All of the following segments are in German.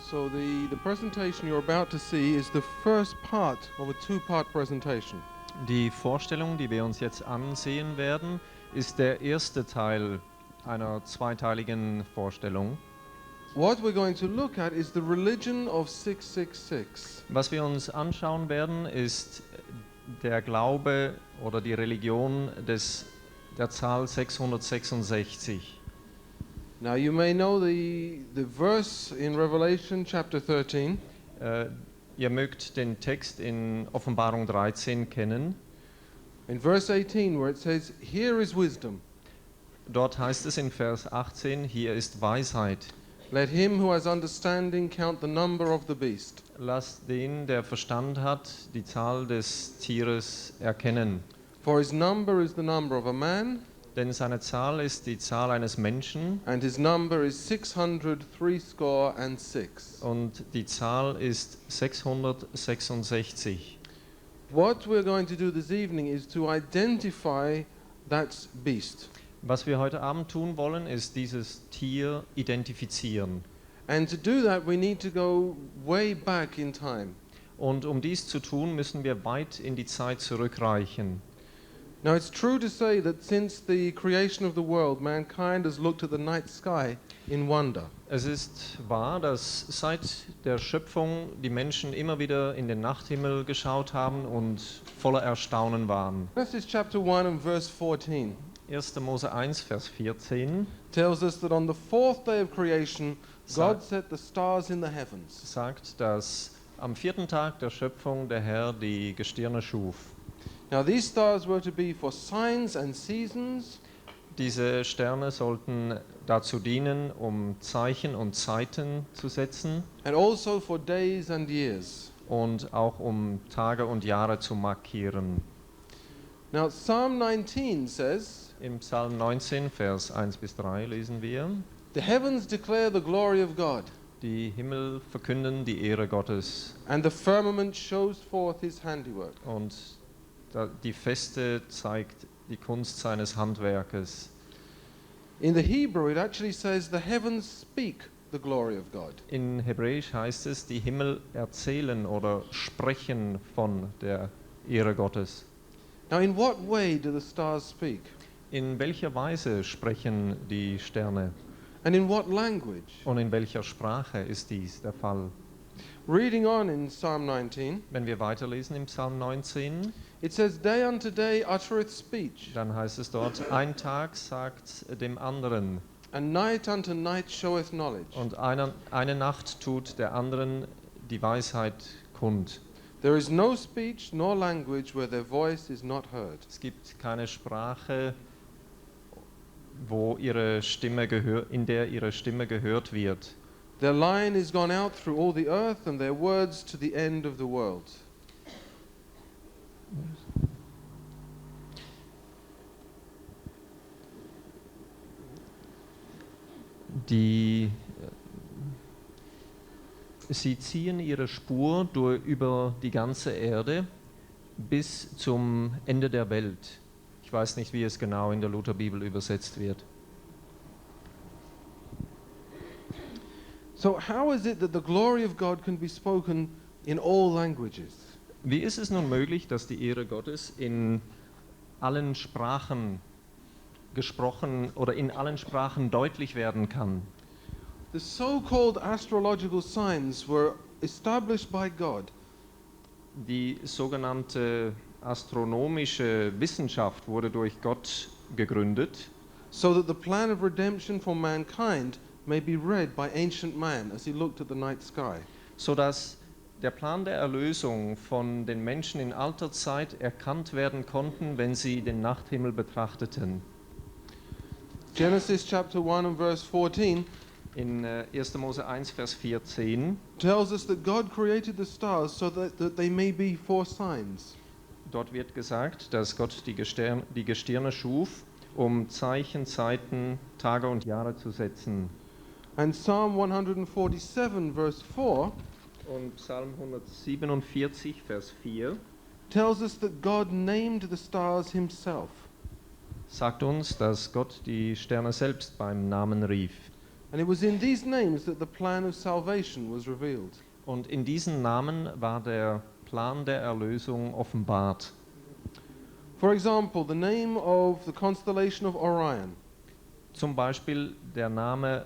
So the presentation you're about to see is the first part of a two-part presentation. Die Vorstellung, die wir uns jetzt ansehen werden, ist der erste Teil einer zweiteiligen Vorstellung. What we're going to look at is the religion of 666. Was wir uns anschauen werden, ist der Glaube oder die Religion der Zahl 666. Now you may know the verse in Revelation chapter 13. Ihr mögt den Text in Offenbarung 13 kennen. In verse 18 where it says, "Here is wisdom. Dort heißt es in Vers 18, hier ist Weisheit. Let him who has understanding count the number of the beast. Lasst den, der Verstand hat, die Zahl des Tieres erkennen. For his number is the number of a man, Denn seine Zahl ist die Zahl eines Menschen and his number is 666. und die Zahl ist 666. What we're going to do this evening is to identify that beast. Was wir heute Abend tun wollen, ist dieses Tier identifizieren. And to do that we need to go way back in time. Und um dies zu tun, müssen wir weit in die Zeit zurückreichen. Now it's true to say that since the creation of the world, mankind has looked at the night sky in wonder. Es ist wahr, dass seit der Schöpfung die Menschen immer wieder in den Nachthimmel geschaut haben und voller Erstaunen waren. Genesis chapter 1 and verse 14 1. Mose 1, Vers 14 tells us that on the fourth day of creation, God set the stars in the heavens. sagt, dass am 4. Tag der Schöpfung der Herr die Gestirne schuf. Now these stars were to be for signs and seasons, Diese Sterne sollten dazu dienen, um Zeichen und Zeiten zu setzen and also for days and years. und auch um Tage und Jahre zu markieren. Now Psalm 19 says, Im Psalm 19, Vers 1 bis 3 lesen wir: "The heavens declare the glory of God, Die Himmel verkünden die Ehre Gottes and the firmament shows forth his handiwork." und die Feste zeigt die Kunst seines Handwerkes. In the Hebrew it actually says the heavens speak the glory of God. In Hebräisch heißt es, die Himmel erzählen oder sprechen von der Ehre Gottes. Now in what way do the stars speak? In welcher Weise sprechen die Sterne? And in what language? Und in welcher Sprache ist dies der Fall? Reading on in Psalm 19, Wenn wir weiterlesen im Psalm 19, it says, "Day unto day uttereth speech, dann heißt es dort, ein Tag sagt dem anderen and night unto night showeth knowledge. und eine Nacht tut der anderen die Weisheit kund. There is no speech nor language where their voice is not heard." Es gibt keine Sprache, in der ihre Stimme gehört wird. Their line is gone out through all the earth, and their words to the end of the world. Sie ziehen ihre Spur über die ganze Erde bis zum Ende der Welt. Ich weiß nicht, wie es genau in der Lutherbibel übersetzt wird. So how is it that the glory of God can be spoken in all languages? Wie ist es nun möglich, dass die Ehre Gottes in allen Sprachen gesprochen oder in allen Sprachen deutlich werden kann? The so-called astrological signs were established by God Die sogenannte astronomische Wissenschaft wurde durch Gott gegründet, so that the plan of redemption for mankind may be read by ancient man as he looked at the night sky. sodass der Plan der Erlösung von den Menschen in alter Zeit erkannt werden konnten, wenn sie den Nachthimmel betrachteten. Genesis chapter 1 and verse 14 In 1. Mose 1, Vers 14, tells us that God created the stars so that they may be for signs. dort wird gesagt, dass Gott die Gestirne schuf, um Zeichen, Zeiten, Tage und Jahre zu setzen. And Psalm 147 verse 4 Und Psalm 147, Vers 4 tells us that God named the stars himself. sagt uns, dass Gott die Sterne selbst beim Namen rief. And it was in these names that the plan of salvation was revealed. Und in diesen Namen war der Plan der Erlösung offenbart. For example, the name of the constellation of Orion. Zum Beispiel der Name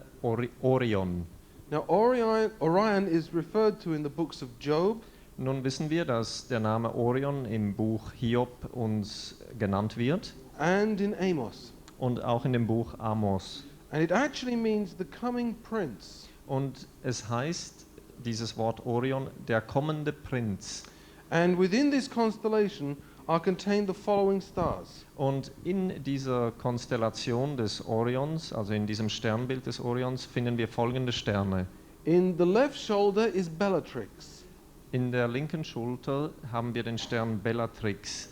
Orion. Now, Orion is referred to in the books of Job, Nun wissen wir, dass der Name Orion im Buch Hiob uns genannt wird and in Amos. und auch in dem Buch Amos. And it actually means the coming prince. Und es heißt, dieses Wort Orion, der kommende Prinz. And within this constellation are contained the following stars. Und in dieser Konstellation des Orions, also in diesem Sternbild des Orions, finden wir folgende Sterne. In the left shoulder is Bellatrix. In der linken Schulter haben wir den Stern Bellatrix.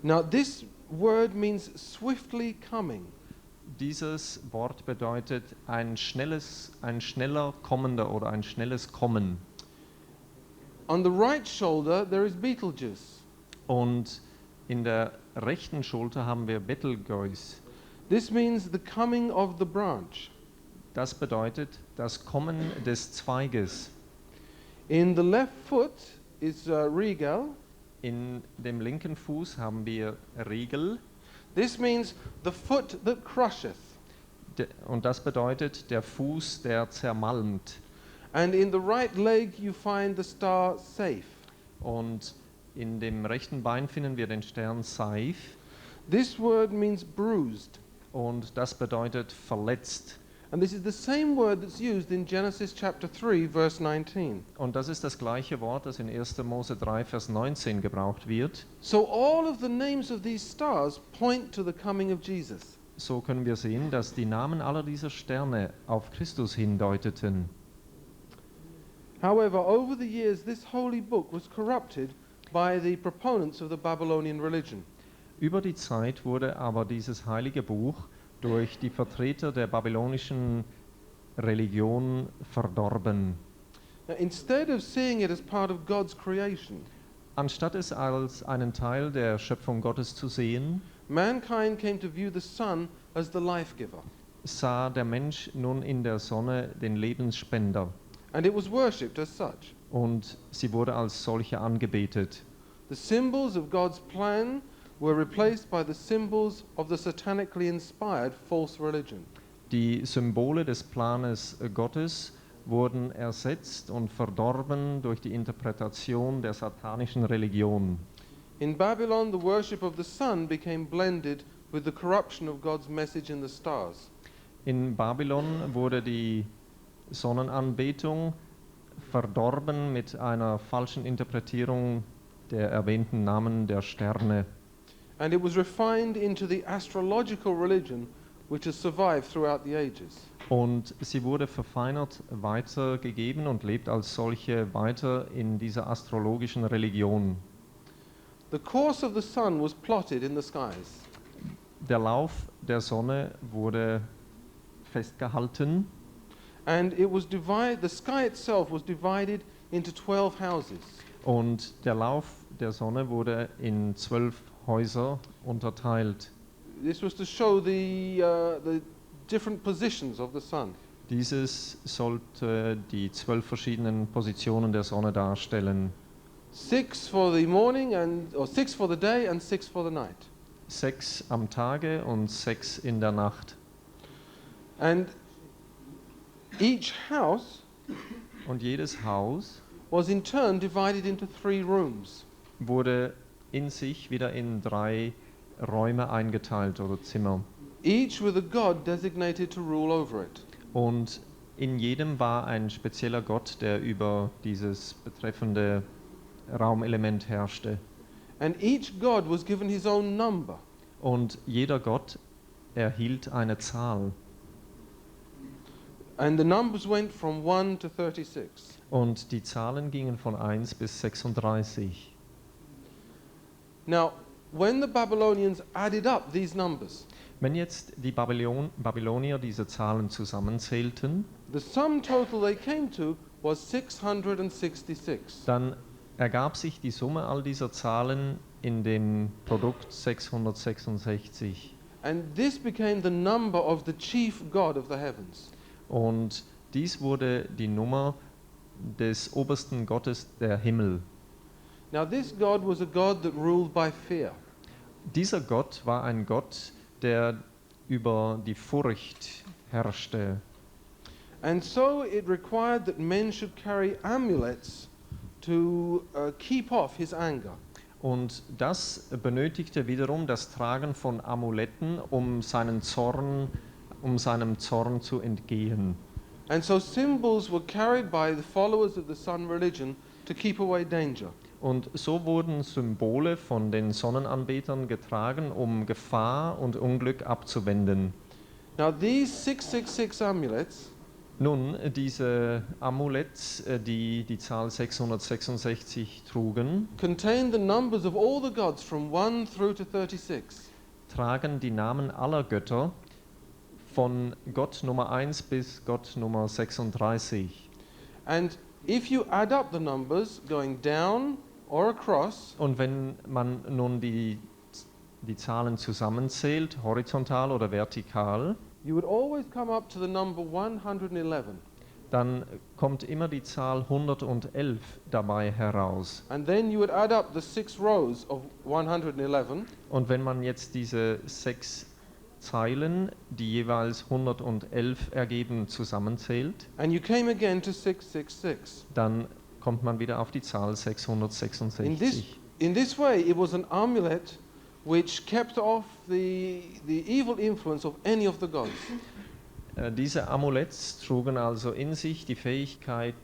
Now, this word means swiftly coming. Dieses Wort bedeutet ein schneller kommender oder ein schnelles Kommen. On the right shoulder, there is Betelgeuse. Und in der rechten Schulter haben wir Betelgeuse. This means the coming of the branch. Das bedeutet das Kommen des Zweiges. In the left foot is Regal. In dem linken Fuß haben wir Riegel. This means the foot that crusheth. Und das bedeutet der Fuß, der zermalmt. And in the right leg you find the star Safe. Und in dem rechten Bein finden wir den Stern Saif. This word means bruised. Und das bedeutet verletzt. And this is the same word that's used in Genesis chapter 3 verse 19. Und das ist das gleiche Wort, das in 1. Mose 3, Vers 19 gebraucht wird. So all of the names of these stars point to the coming of Jesus. So können wir sehen, dass die Namen aller dieser Sterne auf Christus hindeuteten. However, over the years this holy book was corrupted by the proponents of the Babylonian religion. Über die Zeit wurde aber dieses heilige Buch durch die Vertreter der babylonischen Religion verdorben. Now, instead of seeing it as part of God's creation, Anstatt es als einen Teil der Schöpfung Gottes zu sehen, mankind came to view the sun as the life giver. sah der Mensch nun in der Sonne den Lebensspender. And it was worshipped as such. Und sie wurde als solche angebetet. The symbols of God's plan were replaced by the symbols of the satanically inspired false religion. Die Symbole des Planes Gottes wurden ersetzt und verdorben durch die Interpretation der satanischen Religion. In Babylon, the worship of the sun became blended with the corruption of God's message in the stars. In Babylon wurde die Sonnenanbetung verdorben mit einer falschen Interpretierung der erwähnten Namen der Sterne. And it was refined into the astrological religion which has survived throughout the ages. Und sie wurde verfeinert weitergegeben und lebt als solche weiter in dieser astrologischen Religion. The course of the sun was plotted in the skies. Der Lauf der Sonne wurde festgehalten And it was the sky itself was divided into 12 houses. und der Lauf der Sonne wurde in 12 Häuser unterteilt. This was to show the different positions of the sun. Dieses sollte die 12 verschiedenen Positionen der Sonne darstellen. 6 for the morning or 6 for the day and 6 for the night. 6 am Tage und 6 in der Nacht. And each house Und jedes Haus was in turn divided into 3 rooms. wurde in sich wieder in 3 Räume eingeteilt oder Zimmer. Each with a god designated to rule over it. Und in jedem war ein spezieller Gott, der über dieses betreffende Raumelement herrschte. And each god was given his own number. Und jeder Gott erhielt eine Zahl. And the numbers went from 1 to 36. Und die Zahlen gingen von 1 bis 36. Now, when the Babylonians added up these numbers, Wenn jetzt die Babylonier diese Zahlen zusammenzählten, the sum total they came to was 666. dann ergab sich die Summe all dieser Zahlen in dem Produkt 666. And this became the number of the chief god of the heavens. Und dies wurde die Nummer des obersten Gottes der Himmel. Now, this God was a God that ruled by fear. Dieser Gott war ein Gott, der über die Furcht herrschte. And so it required that men should carry amulets to keep off his anger. Und das benötigte wiederum das Tragen von Amuletten, um seinem Zorn zu entgehen. And so symbols were carried by the followers of the sun religion to keep away danger. Und so wurden Symbole von den Sonnenanbetern getragen, um Gefahr und Unglück abzuwenden. Now these 666 amulets Nun, diese Amuletts, die die Zahl 666 trugen, contain the numbers of all the gods from 1 through to 36. tragen die Namen aller Götter von Gott Nummer 1 bis Gott Nummer 36. And if you add up the numbers going down or across, Und wenn man nun die Zahlen zusammenzählt, horizontal oder vertikal, you would always come up to the number 111. dann kommt immer die Zahl 111 dabei heraus. And then you would add up the 6 rows of 111, Und wenn man jetzt diese 6 Zeilen, die jeweils 111 ergeben, zusammenzählt, and you came again to 666. dann kommt man wieder auf die Zahl 666. In this way, it was an amulet which kept off the evil influence of any of the gods. Diese Amuletts trugen also in sich die Fähigkeit,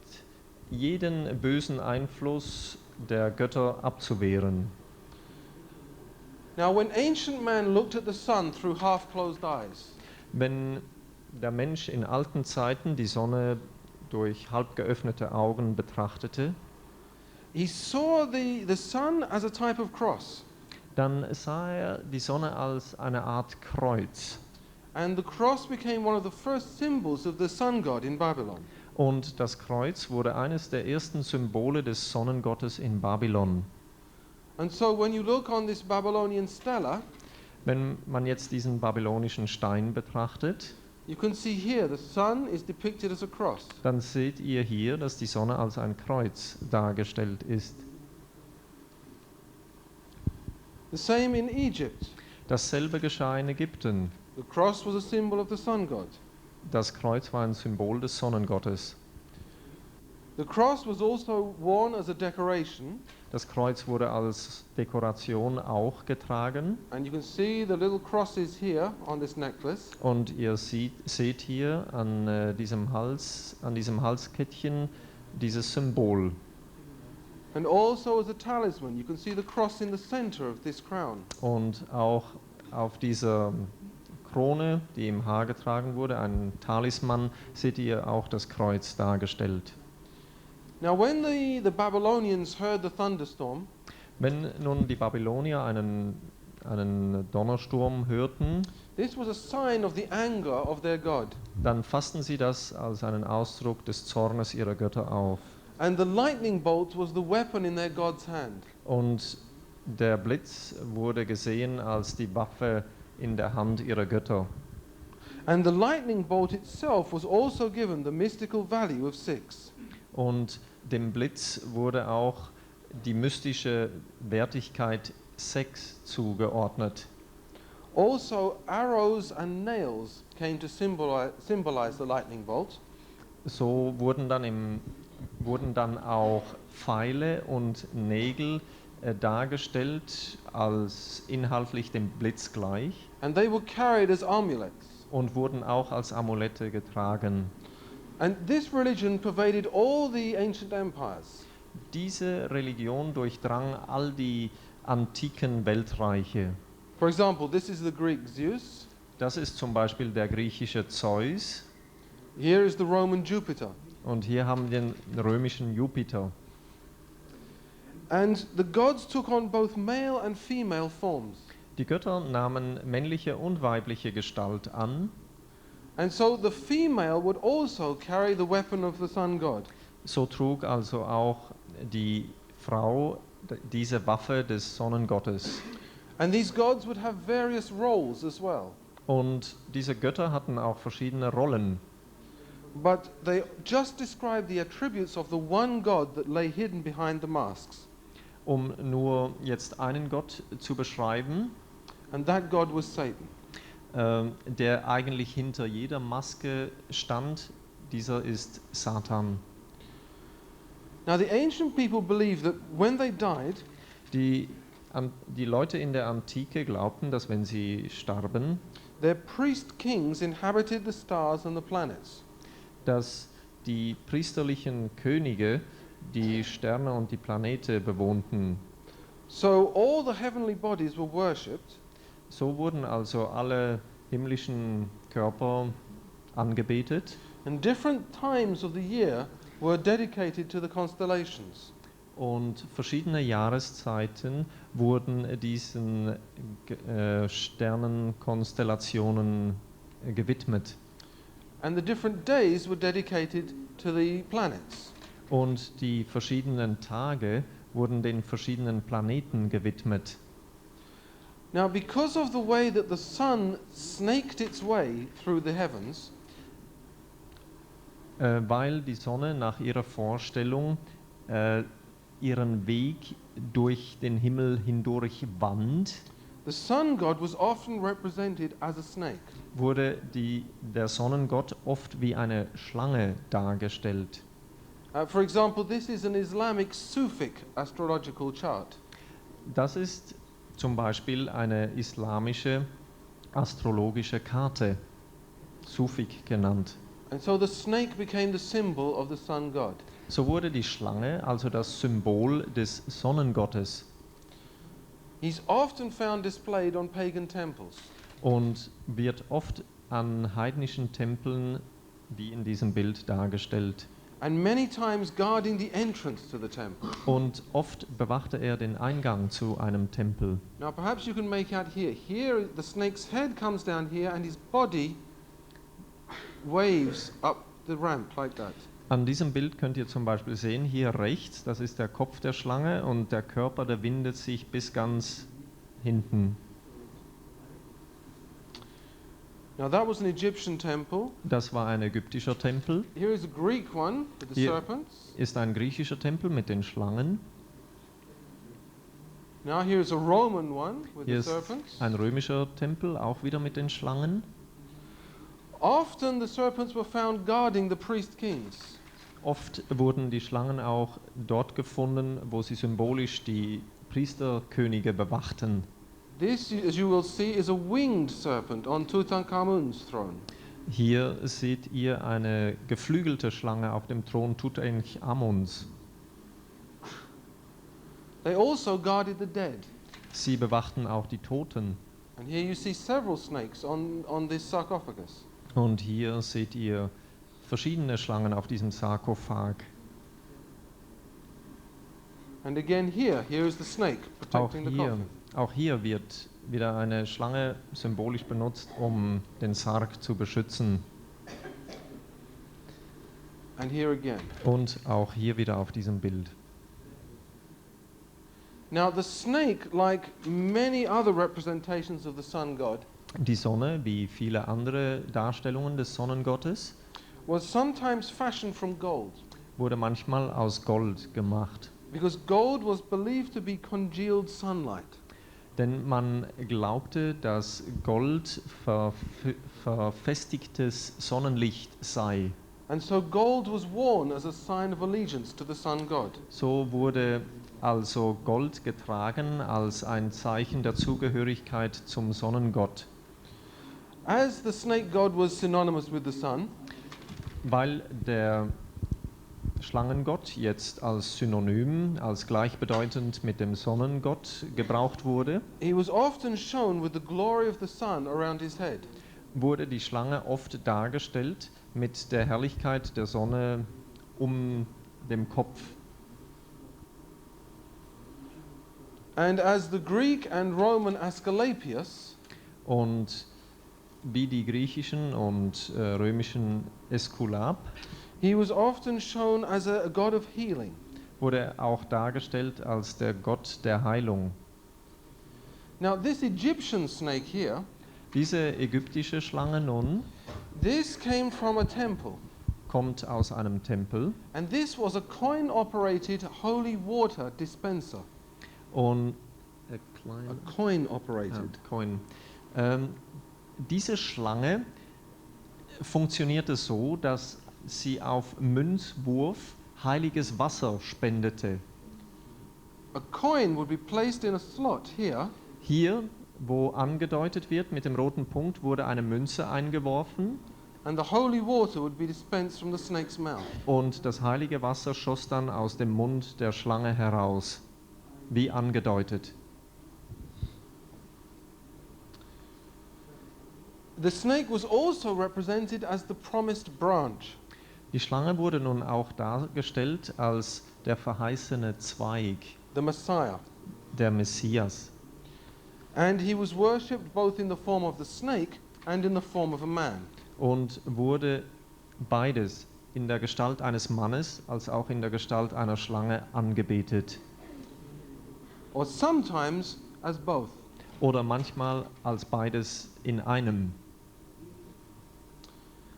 jeden bösen Einfluss der Götter abzuwehren. Now, when ancient man looked at the sun through half-closed eyes, Wenn der Mensch in alten Zeiten die Sonne durch halb geöffnete Augen betrachtete, he saw the sun as a type of cross. dann sah er die Sonne als eine Art Kreuz. And the cross became one of the first symbols of the sun god in Babylon. Und das Kreuz wurde eines der ersten Symbole des Sonnengottes in Babylon. And so when you look on this Babylonian stela, Wenn man jetzt diesen babylonischen Stein betrachtet, you can see here the sun is depicted as a cross. dann seht ihr hier, dass die Sonne als ein Kreuz dargestellt ist. The same in Egypt. Dasselbe geschah in Ägypten. The cross was a symbol of the sun god. Das Kreuz war ein Symbol des Sonnengottes. The cross was also worn as a decoration, Das Kreuz wurde als Dekoration auch getragen. and you can see the little crosses here on this necklace. Und ihr seht hier an diesem Halskettchen dieses Symbol. And also as a talisman, you can see the cross in the center of this crown. Und auch auf dieser Krone, die im Haar getragen wurde, ein Talisman, seht ihr auch das Kreuz dargestellt. Now, when the Babylonians heard the thunderstorm, Wenn nun die Babylonier einen Donnersturm hörten, this was a sign of the anger of their god. dann fassten sie das als einen Ausdruck des Zornes ihrer Götter auf. And the lightning bolt was the weapon in their god's hand. Und der Blitz wurde gesehen als die Waffe in der Hand ihrer Götter. And the lightning bolt itself was also given the mystical value of 6. Und dem Blitz wurde auch die mystische Wertigkeit 6 zugeordnet. Also, arrows and nails came to symbolize the lightning bolt. So wurden dann auch Pfeile und Nägel dargestellt als inhaltlich dem Blitz gleich And they were carried as amulets. und wurden auch als Amulette getragen. And this religion pervaded all the ancient empires. Diese Religion durchdrang all die antiken Weltreiche. For example, this is the Greek Zeus. Das ist zum Beispiel der griechische Zeus Here is the Roman Jupiter. und hier haben wir den römischen Jupiter. And the gods took on both male and female forms. Die Götter nahmen männliche und weibliche Gestalt an. And so the female would also carry the weapon of the sun god. So trug also auch die Frau diese Waffe des Sonnengottes. And these gods would have various roles as well. Und diese Götter hatten auch verschiedene Rollen. but they just describe the attributes of the one God that lay hidden behind the masks. Um nur jetzt einen Gott zu beschreiben, And that God was Satan. der eigentlich hinter jeder Maske stand, dieser ist Satan. Now, the ancient people believed that when they died, Die Leute in der Antike glaubten, dass wenn sie starben, their priest kings inhabited the stars and the planets. dass die priesterlichen Könige die Sterne und die Planete bewohnten. So all the heavenly bodies were worshipped, So wurden also alle himmlischen Körper angebetet and different times of the year were dedicated to the constellations. und verschiedene Jahreszeiten wurden diesen Sternenkonstellationen gewidmet. And the different days were dedicated to the planets. Und die verschiedenen Tage wurden den verschiedenen Planeten gewidmet. Now, because of the way that the sun snaked its way through the heavens, Weil die Sonne nach ihrer Vorstellung ihren Weg durch den Himmel hindurch wand, the sun god was often represented as a snake. wurde der Sonnengott oft wie eine Schlange dargestellt. For example, this is an Islamic Sufic astrological chart. Das ist zum Beispiel eine islamische astrologische Karte, Sufik genannt. And so the snake became the symbol of the sun god. So wurde die Schlange also das Symbol des Sonnengottes He's often found displayed on pagan temples. und wird oft an heidnischen Tempeln wie in diesem Bild dargestellt. And many times guarding the entrance to the temple. Und oft bewachte er den Eingang zu einem Tempel. Now perhaps you can make out here. Here the snake's head comes down here and his body waves up the ramp like that. An diesem Bild könnt ihr zum Beispiel sehen, hier rechts, das ist der Kopf der Schlange und der Körper, der windet sich bis ganz hinten. Now that was an Egyptian temple. Das war ein ägyptischer Tempel. Here is a Greek one with the Hier serpents. ist ein griechischer Tempel mit den Schlangen. Now here is a Roman one with Hier the ist serpents. ein römischer Tempel, auch wieder mit den Schlangen. Often the serpents were found guarding the priest kings. Oft wurden die Schlangen auch dort gefunden, wo sie symbolisch die Priesterkönige bewachten. This, as you will see, is a winged serpent on Tutankhamun's throne. Hier seht ihr eine geflügelte Schlange auf dem Thron Tutanchamuns. They also guarded the dead. Sie bewachten auch die Toten. And here you see several snakes on this sarcophagus. Und hier seht ihr verschiedene Schlangen auf diesem Sarkophag. And again here is the snake protecting the coffin. Auch hier wird wieder eine Schlange symbolisch benutzt, um den Sarg zu beschützen. And here again. Und auch hier wieder auf diesem Bild. Now the snake, like many other representations of the sun god, Die Sonne, wie viele andere Darstellungen des Sonnengottes, was sometimes fashioned from gold, wurde manchmal aus Gold gemacht. because gold was believed to be congealed sunlight. Denn man glaubte, dass Gold verfestigtes Sonnenlicht sei. And so gold was worn as a sign of allegiance to the sun god. So wurde also Gold getragen als ein Zeichen der Zugehörigkeit zum Sonnengott. As the snake god was synonymous with the sun, Weil der Schlangengott jetzt als Synonym, als gleichbedeutend mit dem Sonnengott gebraucht wurde, he was often shown with the glory of the sun around his head. wurde die Schlange oft dargestellt mit der Herrlichkeit der Sonne um dem Kopf. And as the Greek and Roman Asclepius, Und wie die griechischen und römischen Äskulap he was often shown as a god of healing. wurde er auch dargestellt als der Gott der Heilung. Now this Egyptian snake here, Diese ägyptische Schlange nun, this came from a temple. kommt aus einem Tempel and this was a coin-operated holy water dispenser. und A coin-operated. Coin. Diese Schlange funktionierte so, dass sie auf Münzwurf heiliges Wasser spendete. A coin would be placed in a slot here, Hier, wo angedeutet wird mit dem roten Punkt, wurde eine Münze eingeworfen and the holy water would be dispensed from the snake's mouth. und das heilige Wasser schoss dann aus dem Mund der Schlange heraus, wie angedeutet. The snake was also represented as the promised branch. Die Schlange wurde nun auch dargestellt als der verheißene Zweig, The Messiah. der Messias. And he was worshipped both in the form of the snake and in the form of a man. Und wurde beides in der Gestalt eines Mannes als auch in der Gestalt einer Schlange angebetet. Or sometimes as both. Oder manchmal als beides in einem.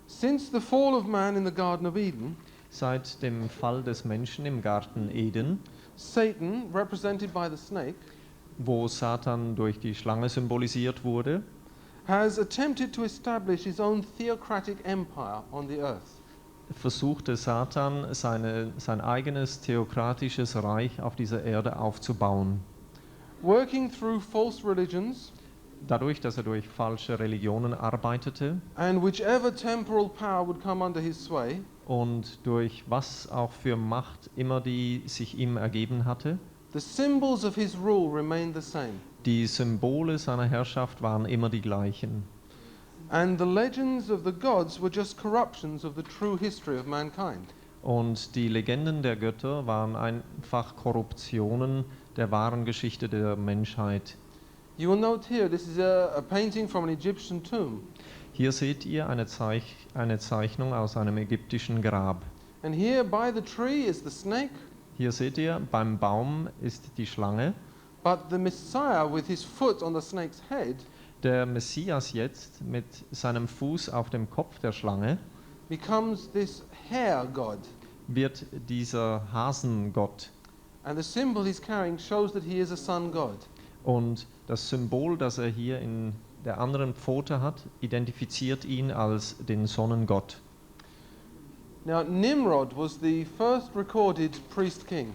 Since the fall of man in the Garden of Eden, Seit dem Fall des Menschen im Garten Eden, Satan, represented by the snake, wo Satan durch die Schlange symbolisiert wurde, has attempted to establish his own theocratic empire on the earth. versuchte Satan sein eigenes theokratisches Reich auf dieser Erde aufzubauen. Working through false religions Dadurch, dass er durch falsche Religionen arbeitete and whichever temporal power would come under his sway, und durch was auch für Macht immer die sich ihm ergeben hatte, the symbols of his rule remained the same. die Symbole seiner Herrschaft waren immer die gleichen. And the legends of the gods were just corruptions of the true history of mankind. Und die Legenden der Götter waren einfach Korruptionen der wahren Geschichte der Menschheit. You will note here, this is a painting from an Egyptian tomb. Hier seht ihr eine Zeichnung aus einem ägyptischen Grab. And here by the tree is the snake, Hier seht ihr, beim Baum ist die Schlange. but the Messiah with his foot on the snake's head Der Messias jetzt mit seinem Fuß auf dem Kopf der Schlange becomes this hare god. wird dieser Hasengott. And the symbol he's carrying shows that he is a sun god. Und das Symbol, das er hier in der anderen Pfote hat, identifiziert ihn als den Sonnengott. Now, Nimrod was the first recorded priest king.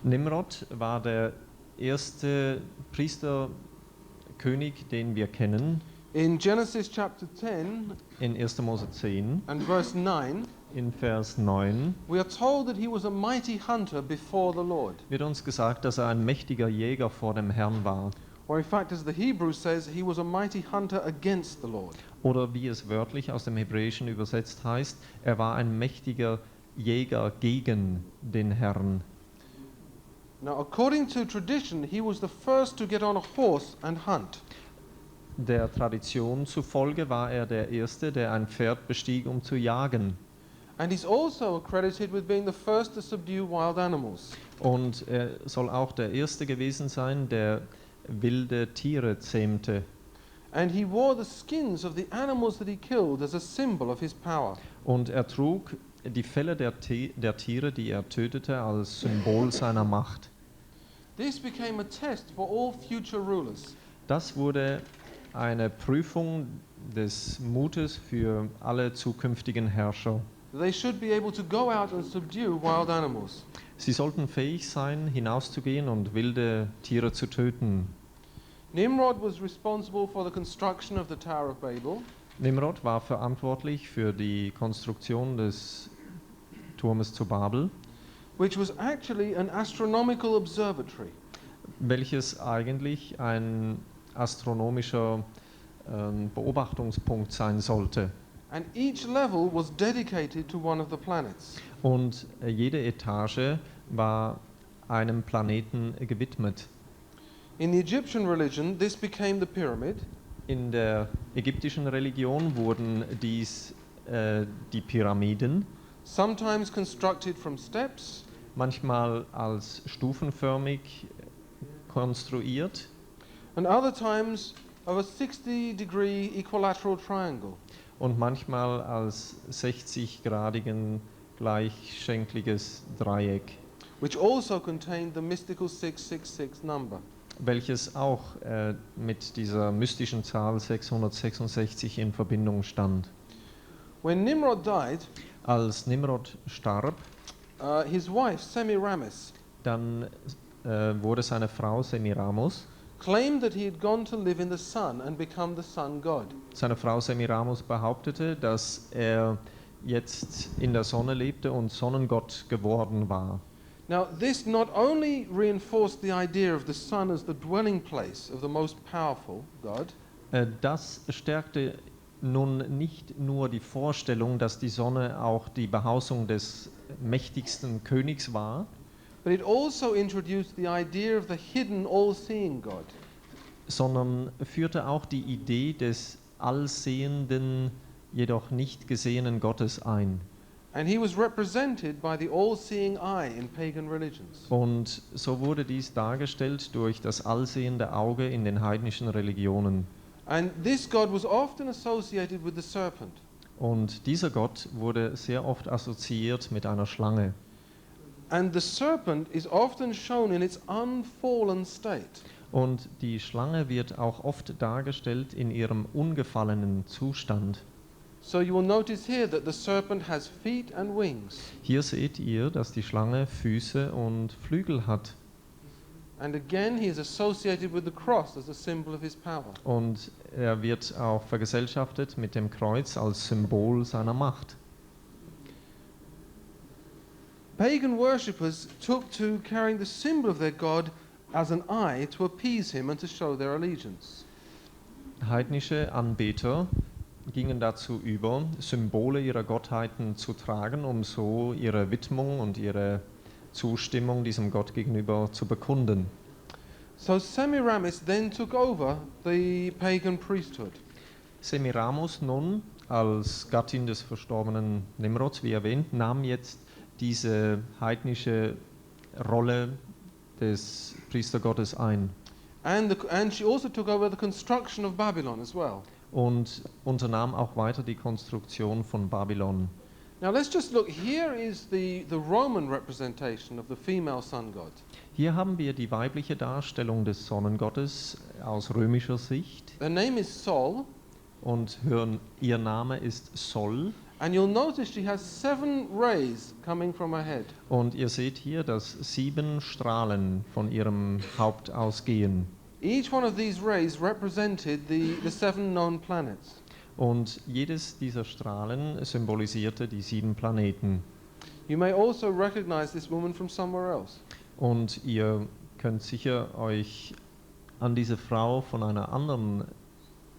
Nimrod war der erste Priesterkönig, den wir kennen, In Genesis chapter 10 in 1. Mose 10, and verse 9, in Vers 9, we are told that he was a mighty hunter before the Lord. wird uns gesagt, dass er ein mächtiger Jäger vor dem Herrn war. Or in fact, as the Hebrew says, he was a mighty hunter against the Lord. Oder wie es wörtlich aus dem Hebräischen übersetzt heißt, er war ein mächtiger Jäger gegen den Herrn. Now, according to tradition, he was the first to get on a horse and hunt. Der Tradition zufolge war er der Erste, der ein Pferd bestieg, um zu jagen. And he's also credited with being the first to subdue wild animals. Und er soll auch der Erste gewesen sein, der wilde Tiere zähmte. And he wore the skins of the animals that he killed as a symbol of his power. Und er trug die Felle der Tiere, die er tötete, als Symbol seiner Macht. This became a test for all future rulers. Das wurde eine Prüfung des Mutes für alle zukünftigen Herrscher. They should be able to go out and subdue wild animals. Sie sollten fähig sein, hinauszugehen und wilde Tiere zu töten. Nimrod was responsible for the construction of the Tower of Babel. Nimrod war verantwortlich für die Konstruktion des Turmes zu Babel, Which was actually an astronomical observatory. welches eigentlich ein astronomischer Beobachtungspunkt sein sollte. And each level was dedicated to one of the planets. Und jede Etage war einem Planeten gewidmet. In the Egyptian religion, this became the pyramid. In der ägyptischen Religion wurden dies die Pyramiden, Sometimes constructed from steps, manchmal als stufenförmig konstruiert and other times of a 60-degree equilateral triangle. und manchmal als 60-gradigen gleichschenkliges Dreieck, which also contained the mystical 666 number. welches auch mit dieser mystischen Zahl 666 in Verbindung stand. When Nimrod died, Als Nimrod starb, his wife Semiramis dann wurde seine Frau Semiramis. claimed that he had gone to live in the sun and become the sun god. Seine Frau Semiramis behauptete, dass er jetzt in der Sonne lebte und Sonnengott geworden war. Now, this not only reinforced the idea of the sun as the dwelling place of the most powerful God, Das stärkte nun nicht nur die Vorstellung, dass die Sonne auch die Behausung des mächtigsten Königs war, but it also introduced the idea of the hidden, all-seeing God. sondern führte auch die Idee des allsehenden, jedoch nicht gesehenen Gottes ein. And he was represented by the all-seeing eye in pagan religions. Und so wurde dies dargestellt durch das allsehende Auge in den heidnischen Religionen. And this God was often associated with the serpent. Und dieser Gott wurde sehr oft assoziiert mit einer Schlange. And the serpent is often shown in its unfallen state. Und die Schlange wird auch oft dargestellt in ihrem ungefallenen Zustand. So you will notice here that the serpent has feet and wings. Hier seht ihr, dass die Schlange Füße und Flügel hat. And again he is associated with the cross as a symbol of his power. Und er wird auch vergesellschaftet mit dem Kreuz als Symbol seiner Macht. Pagan worshippers took to carrying the symbol of their God as an eye to appease him and to show their allegiance. Heidnische Anbeter gingen dazu über, Symbole ihrer Gottheiten zu tragen, um so ihre Widmung und ihre Zustimmung diesem Gott gegenüber zu bekunden. So Semiramis then took over the pagan priesthood. Semiramis nun, als Gattin des verstorbenen Nimrods, wie erwähnt, nahm jetzt diese heidnische Rolle des Priestergottes ein And she also took over the construction of Babylon as well. und unternahm auch weiter die Konstruktion von Babylon. Now let's just look. Here is the Roman representation of the female sun god. Hier haben wir die weibliche Darstellung des Sonnengottes aus römischer Sicht Her name is Sol, und ihr Name ist Sol. and you'll notice she has 7 rays coming from her head. Und ihr seht hier, dass 7 Strahlen von ihrem Haupt ausgehen. Each one of these rays represented the 7 known planets. Und jedes dieser Strahlen symbolisierte die 7 Planeten. You may also recognize this woman from somewhere else. Und ihr könnt sicher euch an diese Frau von einer anderen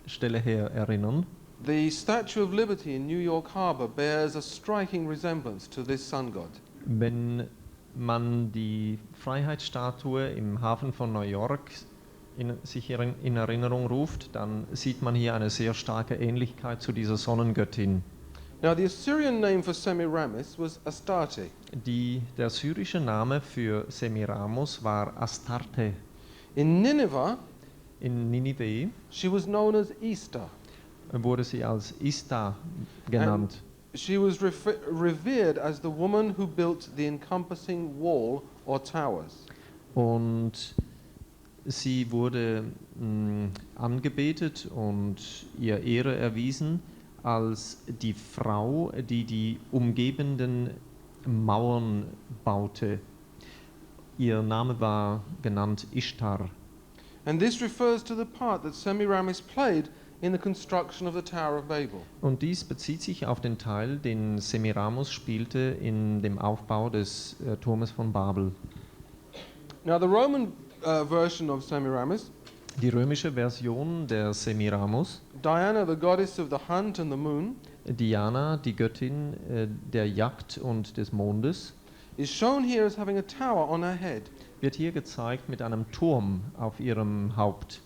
Stelle her erinnern. The Statue of Liberty in New York Harbor bears a striking resemblance to this sun god. Wenn man die Freiheitsstatue im Hafen von New York sich in Erinnerung ruft, dann sieht man hier eine sehr starke Ähnlichkeit zu dieser Sonnengöttin. Now the Assyrian name for Semiramis was Astarte. Der syrische Name für Semiramis war Astarte. In Nineveh, In Ninive she was known as Easter. wurde sie als Ista genannt. She was revered as the woman who built the encompassing wall or towers. Und sie wurde angebetet und ihr Ehre erwiesen als die Frau, die die umgebenden Mauern baute. Ihr Name war genannt Ishtar. And this refers to the part that Semiramis played in the construction of the Tower of Babel. Und dies bezieht sich auf den Teil, den Semiramis spielte in dem Aufbau des Turmes von Babel. Now the Roman version of Semiramis, Die römische Version der Semiramis, Diana, the goddess of the hunt and the moon, Diana, die Göttin der Jagd und des Mondes, is shown here as having a tower on her head. wird hier gezeigt mit einem Turm auf ihrem Haupt.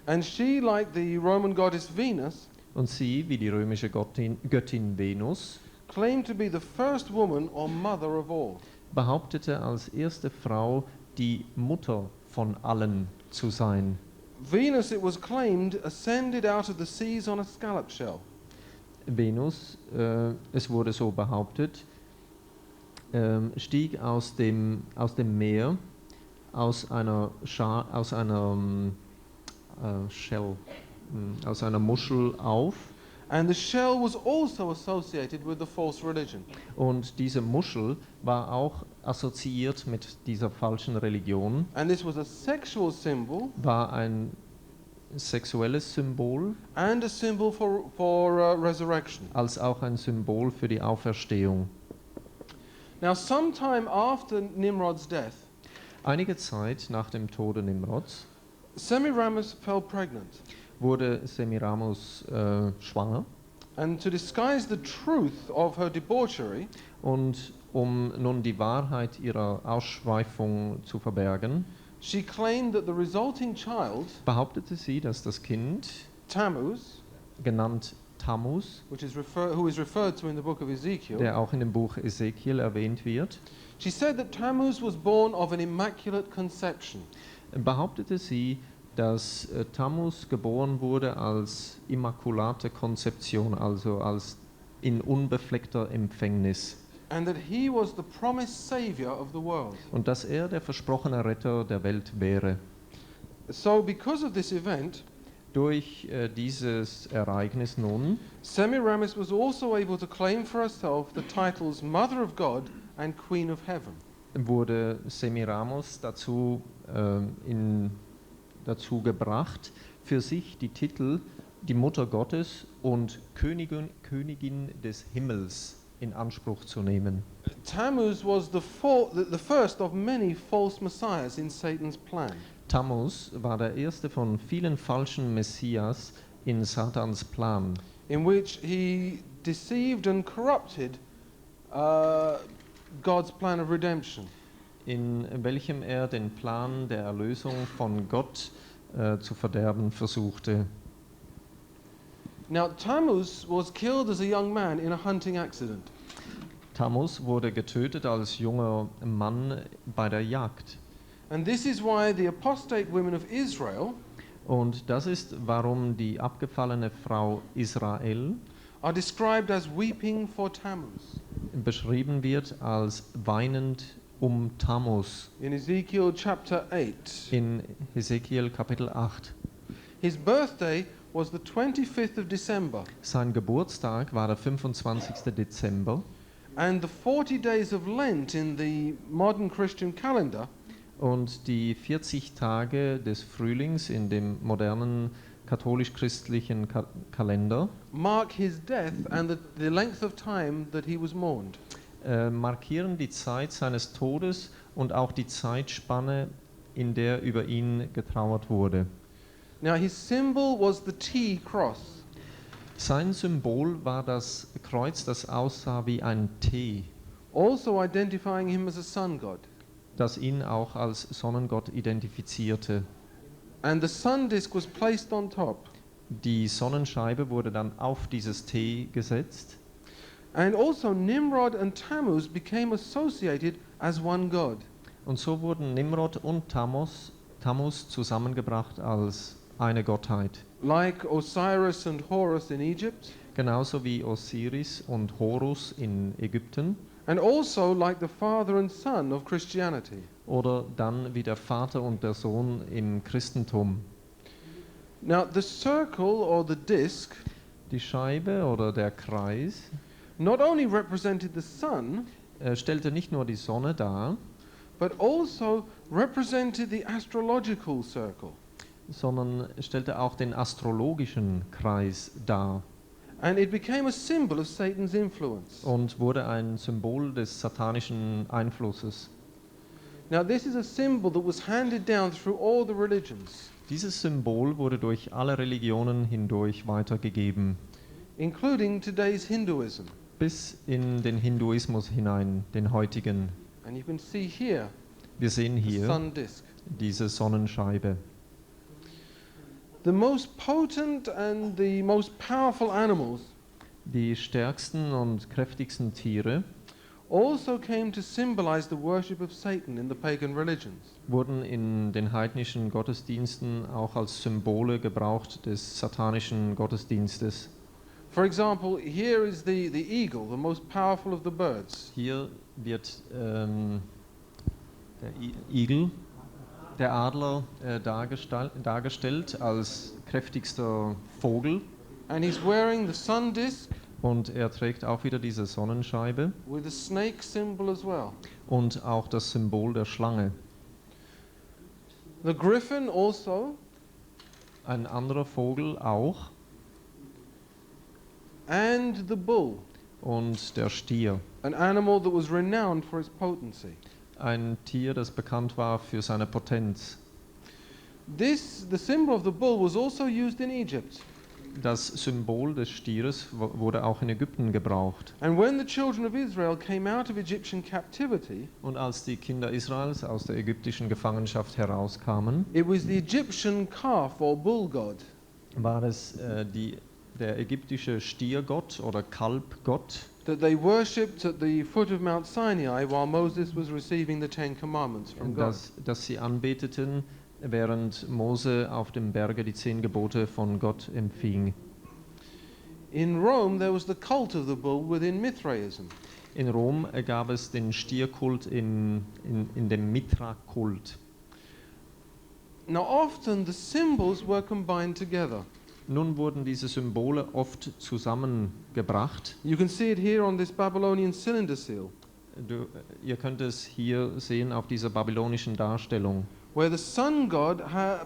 And she, like the Roman goddess Venus, Und sie, wie die römische Göttin Venus, claimed to be the first woman or mother of all. behauptete als erste Frau, die Mutter von allen zu sein. Venus, it was claimed, ascended out of the seas on a scallop shell. Venus, es wurde so behauptet, stieg aus dem Meer, aus einer Shell, aus einer Muschel auf. And the shell was also associated with the false religion. Und diese Muschel war auch assoziiert mit dieser falschen Religion, And this was a sexual symbol war ein sexuelles Symbol, and a symbol for resurrection. als auch ein Symbol für die Auferstehung. Now, sometime after Nimrod's death, Einige Zeit nach dem Tode Nimrods Semiramis fell pregnant. wurde Semiramis schwanger. And to disguise the truth of her debauchery, Und um nun die Wahrheit ihrer Ausschweifung zu verbergen, she claimed that the resulting child, behauptete sie, dass das Kind, Tammuz, genannt Tammuz, who is referred to in the book of Ezekiel, der auch in dem Buch Ezekiel erwähnt wird, she said that Tammuz was born of an immaculate conception. behauptete sie, dass Tammuz geboren wurde als immakulate Konzeption, also als in unbefleckter Empfängnis. And that he was the promised savior of the world. Und dass er der versprochene Retter der Welt wäre. So, because of this event, Durch dieses Ereignis nun Semiramis was also able to claim for herself the titles Mother of God and Queen of Heaven. wurde Semiramis dazu gebracht, für sich die Titel die Mutter Gottes und Königin des Himmels in Anspruch zu nehmen. Tammuz was the first of many false messiahs in Satan's plan. Tammuz war der erste von vielen falschen Messias in Satans Plan, In which he deceived and corrupted God's plan of redemption. in welchem er den Plan der Erlösung von Gott zu verderben versuchte. Now, Tammuz was killed as a young man in a hunting accident. Tammuz wurde getötet als junger Mann bei der Jagd. And this is why the apostate women of Israel Und das ist, warum die abgefallene Frau Israel are described as weeping for Tammuz. beschrieben wird als weinend Tammuz In Ezekiel chapter 8, in Hesekiel Kapitel 8. his birthday was the 25th of December, Sein Geburtstag war der 25. Dezember and the 40 days of Lent in the modern Christian calendar und die 40 Tage des Frühlings in dem modernen katholisch-christlichen Kalender mark his death and the length of time that he was mourned. markieren die Zeit seines Todes und auch die Zeitspanne, in der über ihn getrauert wurde. Now, his symbol was the T cross. Sein Symbol war das Kreuz, das aussah wie ein T, Also identifying him as a sun god. das ihn auch als Sonnengott identifizierte. And the sun disk was placed on top. Die Sonnenscheibe wurde dann auf dieses T gesetzt. And also Nimrod and Tammuz became associated as one god. Und so wurden Nimrod und Tammuz zusammengebracht als eine Gottheit. Like Osiris and Horus in Egypt, Genauso wie Osiris und Horus in Ägypten. and also like the father and son of Christianity. Oder dann wie der Vater und der Sohn im Christentum. Now, the circle or the disk Die Scheibe oder der Kreis not only represented the sun, stellte nicht nur die Sonne dar, but also represented the astrological circle. sondern stellte auch den astrologischen Kreis dar And it became a symbol of Satan's influence. und wurde ein Symbol des satanischen Einflusses. Now, this is a symbol that was handed down through all the religions, Dieses Symbol wurde durch alle Religionen hindurch weitergegeben, including today's Hinduism. bis in den Hinduismus hinein, den heutigen. And you can see here Wir sehen the hier sun disk. diese Sonnenscheibe. The most potent and the most powerful animals Die stärksten und kräftigsten Tiere also came to symbolize the worship of Satan in the pagan religions. wurden in den heidnischen Gottesdiensten auch als Symbole gebraucht des satanischen Gottesdienstes. For example, here is the eagle, the most powerful of the birds. Hier wird der Igel, der Adler, dargestellt als kräftigster Vogel. And he's wearing the sun disk Und er trägt auch wieder diese Sonnenscheibe with a snake symbol as well. und auch das Symbol der Schlange. The griffin also, Ein anderer Vogel auch and the bull, und der Stier. an animal that was renowned for its potency. Ein Tier, das bekannt war für seine Potenz. The symbol of the bull was also used in Egypt. Das Symbol des Stieres wurde auch in Ägypten gebraucht. And when the children of Israel came out of Egyptian captivity, Und als die Kinder Israels aus der ägyptischen Gefangenschaft herauskamen, it was the Egyptian calf or bull god war es der ägyptische Stiergott oder Kalbgott, that they worshipped at the foot of Mount Sinai while Moses was receiving the Ten Commandments from God. das sie anbeteten, während Mose auf dem Berge die 10 Gebote von Gott empfing. In Rome, there was the cult of the bull within Mithraism. In Rom gab es den Stierkult in dem Mithra-Kult. Now, often the symbols were combined together. Nun wurden diese Symbole oft zusammengebracht. You can see it here on this Babylonian cylinder seal, Ihr könnt es hier sehen auf dieser babylonischen Darstellung, where the sun god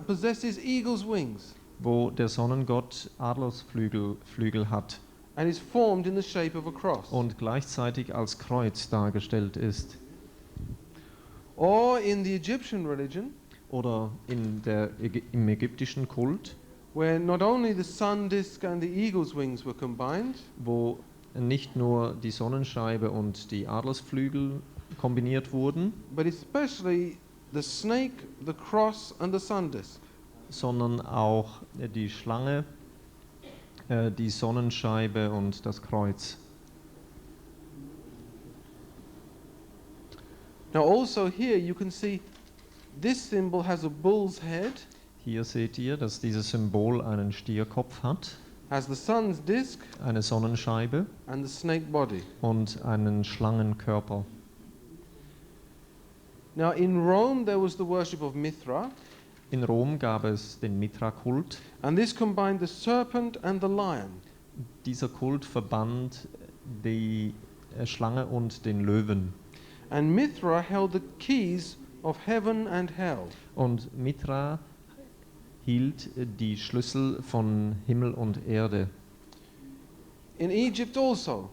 possesses eagle's wings wo der Sonnengott Adlersflügel hat and is formed in the shape of a cross. und gleichzeitig als Kreuz dargestellt ist. Or in the Egyptian religion, Oder im ägyptischen Kult, where not only the sun disk and the eagle's wings were combined, wo nicht nur die Sonnenscheibe und die Adlersflügel kombiniert wurden, but especially the snake, the cross and the sun disk. sondern auch die Schlange, die Sonnenscheibe und das Kreuz. Now also here you can see this symbol has a bull's head, Hier seht ihr, dass dieses Symbol einen Stierkopf hat, has the sun's disk eine Sonnenscheibe and the snake body. und einen Schlangenkörper. Now in Rome there was the worship of Mithra, In Rom gab es den Mithra-Kult. and this combined the serpent and the lion. Dieser Kult verband die Schlange und den Löwen. And Mithra held the keys of heaven and hell. Und Mithra hielt die Schlüssel von Himmel und Erde. In Egypt also,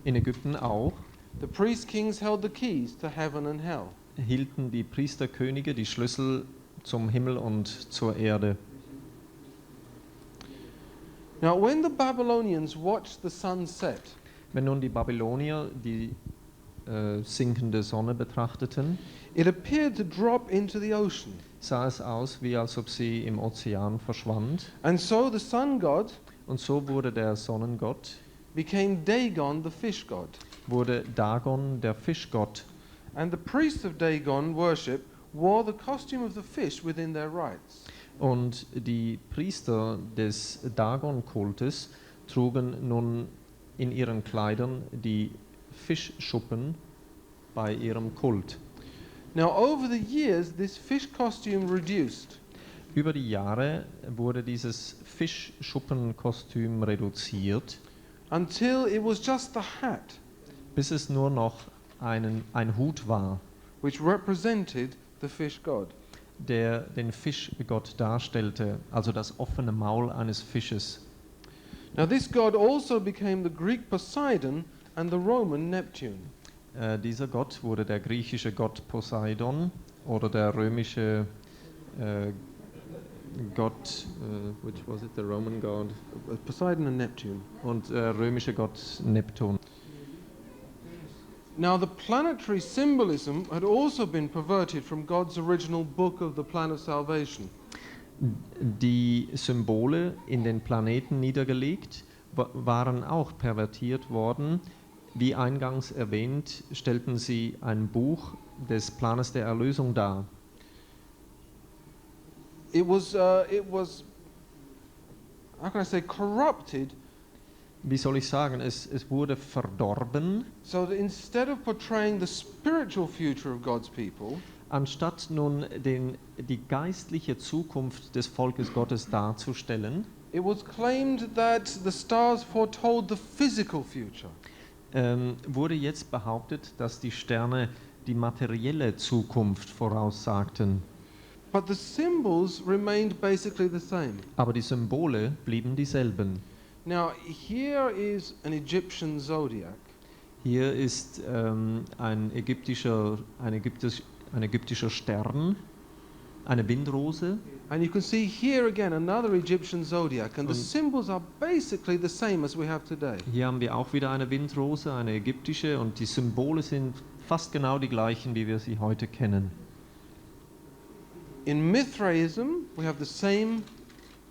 In Ägypten auch the priest kings held the keys to heaven and hell. hielten die Priesterkönige die Schlüssel zum Himmel und zur Erde. Now when the Babylonians watched the sun set, Wenn nun die Babylonier die sinkende Sonne betrachteten, it appeared to drop into the ocean. sah es aus, wie als ob sie im Ozean verschwand. And so the sun god Und so wurde der Sonnengott, became Dagon, the fish god. wurde Dagon, der Fischgott. And the priests of Dagon worship wore the costume of the fish within their rites. Und die Priester des Dagon-Kultes trugen nun in ihren Kleidern die Fischschuppen bei ihrem Kult. Now over the years this fish costume reduced Über die Jahre wurde dieses Fischschuppenkostüm reduziert, until it was just the hat, bis es nur noch ein Hut war, which represented the fish god. der den Fischgott darstellte, also das offene Maul eines Fisches. Now this god also became the Greek Poseidon and the Roman Neptune. Dieser Gott wurde der griechische Gott Poseidon oder der römische Gott, which was it, the Roman God? Poseidon and Neptune. Und römische Gott Neptun. Now the planetary symbolism had also been perverted from God's original book of the plan of salvation. Die Symbole in den Planeten niedergelegt waren auch pervertiert worden. Wie eingangs erwähnt, stellten sie ein Buch des Planes der Erlösung dar. It was how can I say, corrupted wie soll ich sagen, es wurde verdorben, So that instead of portraying the spiritual future of God's people, anstatt nun die geistliche Zukunft des Volkes Gottes darzustellen, it was claimed that the stars foretold the physical future. wurde jetzt behauptet, dass die Sterne die materielle Zukunft voraussagten. But the symbols remained basically the same. Aber die Symbole blieben dieselben. Now, here is an Egyptian zodiac. Hier ist ein ägyptischer Stern, eine Windrose. And you can see here again another Egyptian zodiac, and the symbols are basically the same as we have today. Hier haben wir auch wieder eine Windrose, eine ägyptische, und die Symbole sind fast genau die gleichen, wie wir sie heute kennen. In Mithraism, we have the same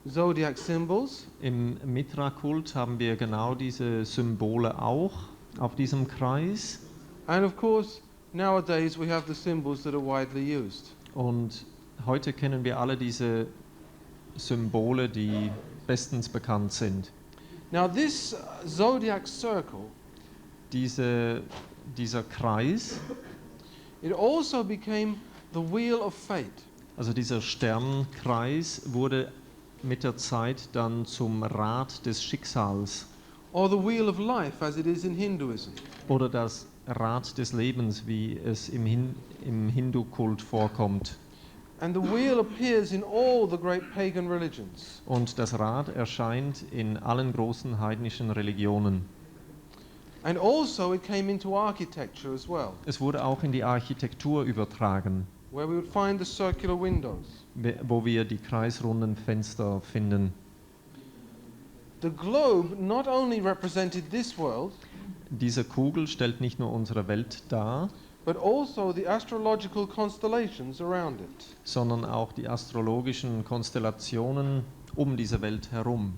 zodiac symbols. Im Mithra-Kult haben wir genau diese Symbole auch auf diesem Kreis. And of course, nowadays we have the symbols that are widely used. Und heute kennen wir alle diese Symbole, die bestens bekannt sind. Now this zodiac circle, Dieser Kreis, it also became the wheel of fate. also dieser Sternkreis, wurde mit der Zeit dann zum Rad des Schicksals Or the wheel of life, as it is in Hinduism. oder das Rad des Lebens, wie es im Hindu-Kult vorkommt. And the wheel appears in all the great pagan religions. Und das Rad erscheint in allen großen heidnischen Religionen. And also it came into architecture as well, Es wurde auch in die Architektur übertragen, where we would find the circular windows. wo wir die kreisrunden Fenster finden. The globe not only represented this world, Diese Kugel stellt nicht nur unsere Welt dar, but also the astrological constellations around it. sondern auch die astrologischen Konstellationen um diese Welt herum.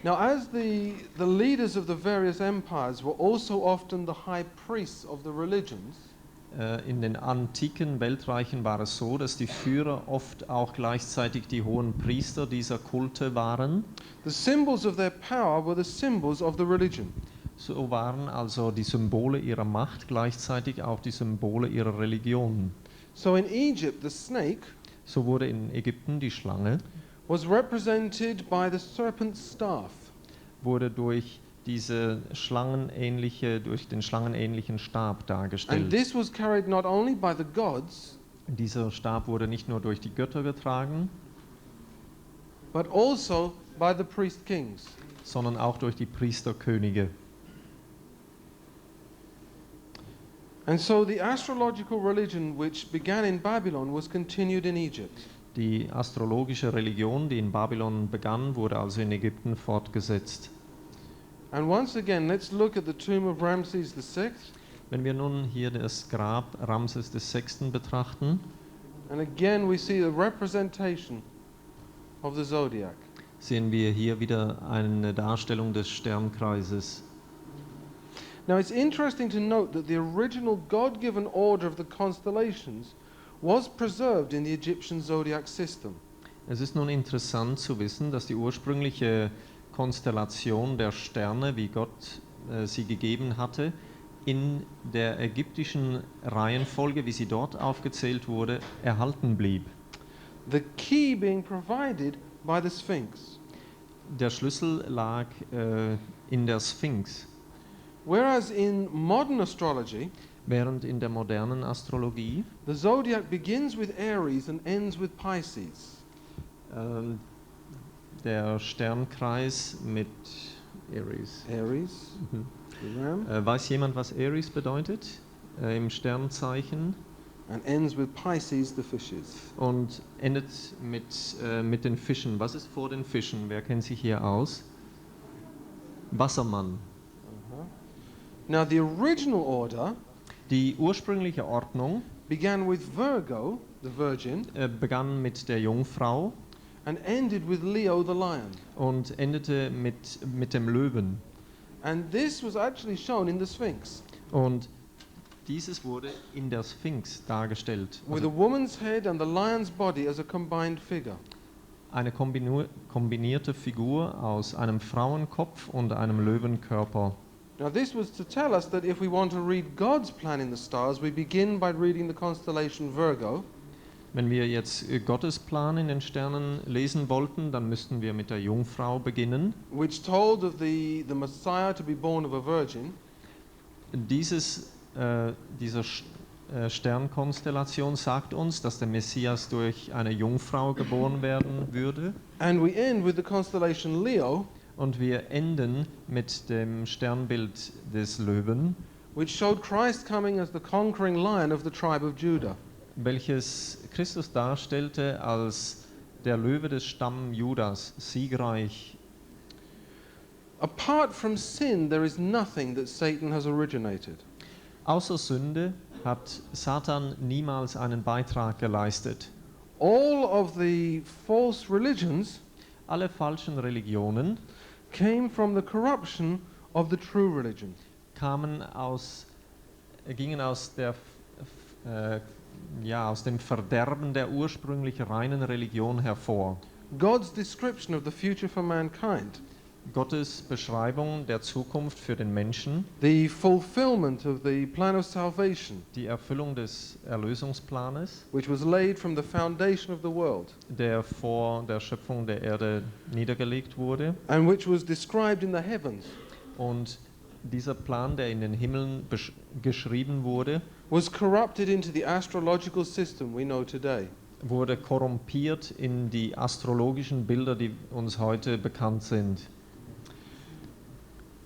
Now, as the leaders of the various empires were also often the high priests of the religions, In den antiken Weltreichen war es so, dass die Führer oft auch gleichzeitig die hohen Priester dieser Kulte waren. the symbols of their power were the symbols of the religion. So waren also die Symbole ihrer Macht gleichzeitig auch die Symbole ihrer Religion. So in Egypt, the snake So wurde in Ägypten die Schlange, was represented by the serpent's staff. wurde durch den schlangenähnlichen Stab And dargestellt. this was carried not only by the gods, Dieser Stab wurde nicht nur durch die Götter getragen, but also by the priest kings. sondern auch durch die Priesterkönige. And so the astrological religion which began in Babylon was continued in Egypt. Die astrologische Religion, die in Babylon begann, wurde also in Ägypten fortgesetzt. And once again, let's look at the tomb of Ramses VI. Wenn wir nun hier das Grab Ramses VI. Betrachten, And again, we see the representation of the zodiac. sehen wir hier wieder eine Darstellung des Sternkreises. Now, it's interesting to note that the original God-given order of the constellations was preserved in the Egyptian zodiac system. Es ist nun interessant zu wissen, dass die ursprüngliche Konstellation der Sterne, wie Gott sie gegeben hatte, in der ägyptischen Reihenfolge, wie sie dort aufgezählt wurde, erhalten blieb. The key being provided by the Sphinx. Der Schlüssel lag in der Sphinx, Whereas in modern astrology, während in der modernen Astrologie the zodiac begins with Aries and ends with Pisces. der Sternkreis mit Aries. Aries, Mhm. the ram, Weiß jemand, was Aries bedeutet im Sternzeichen? and ends with Pisces, the fishes. Und endet mit den Fischen. Was ist vor den Fischen? Wer kennt sich hier aus? Wassermann. Now, the original order Die ursprüngliche Ordnung began with Virgo, the virgin, begann mit der Jungfrau and ended with Leo, the lion. und endete mit dem Löwen. And this was actually shown in the Sphinx, Und dieses wurde in der Sphinx dargestellt. with a woman's head and the lion's body as a combined figure. eine kombinierte Figur aus einem Frauenkopf und einem Löwenkörper. Now this was to tell us that if we want to read God's plan in the stars, we begin by reading the constellation Virgo. Wenn wir jetzt Gottes Plan in den Sternen lesen wollten, dann müssten wir mit der Jungfrau beginnen. Which told of the Messiah to be born of a virgin. Diese Sternkonstellation sagt uns, dass der Messias durch eine Jungfrau geboren werden würde. And we end with the constellation Leo, Und wir enden mit dem Sternbild des Löwen, which showed Christ coming as the conquering lion of the tribe of Judah. welches Christus darstellte als der Löwe des Stamms Judas, siegreich. Apart from sin, there is nothing that Satan has originated. Außer Sünde hat Satan niemals einen Beitrag geleistet. All of the false religions Alle falschen Religionen came from the corruption of the true religion. gingen aus dem Verderben der ursprünglich reinen Religion hervor. God's description of the future for mankind, Gottes Beschreibung der Zukunft für den Menschen, the fulfillment of the plan of salvation, die Erfüllung des Erlösungsplanes, which was laid from the foundation of the world, der vor der Schöpfung der Erde niedergelegt wurde, and which was described in the heavens, und dieser Plan, der in den Himmeln geschrieben wurde, was corrupted into the astrological system we know today. wurde korrumpiert in die astrologischen Bilder, die uns heute bekannt sind.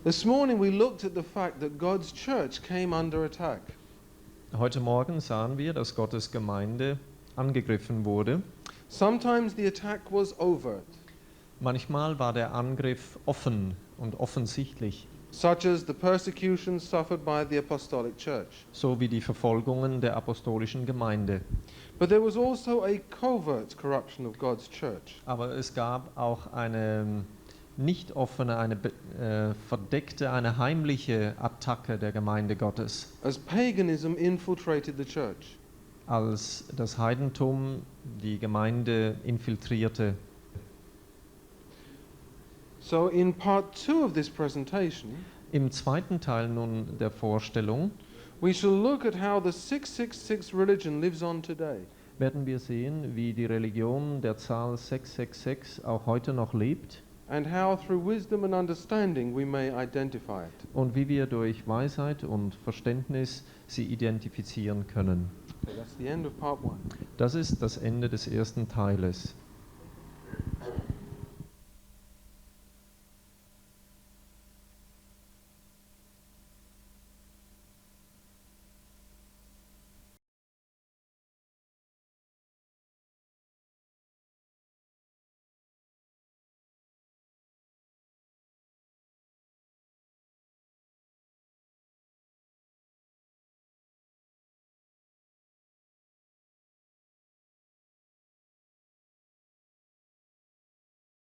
This morning we looked at the fact that God's church came under attack. Heute Morgen sahen wir, dass Gottes Gemeinde angegriffen wurde. Sometimes the attack was overt, Manchmal war der Angriff offen und offensichtlich, such as the persecution suffered by the apostolic church. so wie die Verfolgungen der apostolischen Gemeinde. But there was also a covert corruption of God's church. Aber es gab auch eine nicht offene, eine verdeckte, eine heimliche Attacke der Gemeinde Gottes, As paganism infiltrated the church. als das Heidentum die Gemeinde infiltrierte. So in part 2 of this presentation, Im zweiten Teil nun der Vorstellung we shall look at how the 666 religion lives on today. werden wir sehen, wie die Religion der Zahl 666 auch heute noch lebt And how through wisdom and understanding we may identify it. und wie wir durch Weisheit und Verständnis sie identifizieren können. Okay, that's the end of part 1. Das ist das Ende des ersten Teiles.